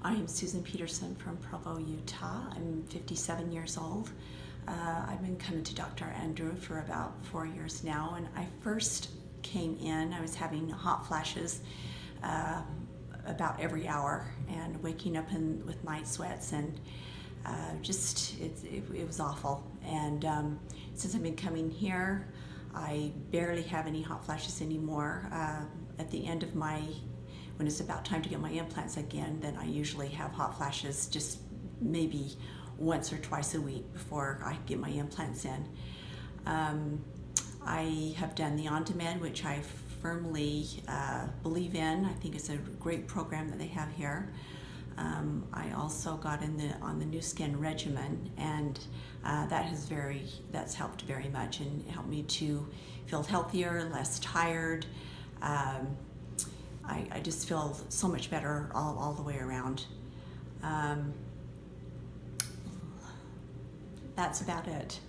I am Susan Peterson from Provo, Utah. I'm 57 years old. I've been coming to Dr. Andrew for about 4 years now. And I first came in, I was having hot flashes about every hour and waking up with night sweats, and it was awful. And since I've been coming here, I barely have any hot flashes anymore. At the end of when it's about time to get my implants again, then I usually have hot flashes just maybe once or twice a week before I get my implants in. I have done the Ondamed, which I firmly believe in. I think it's a great program that they have here. I also got on the new skin regimen, and that's helped very much and helped me to feel healthier, less tired. I just feel so much better all the way around. That's about it.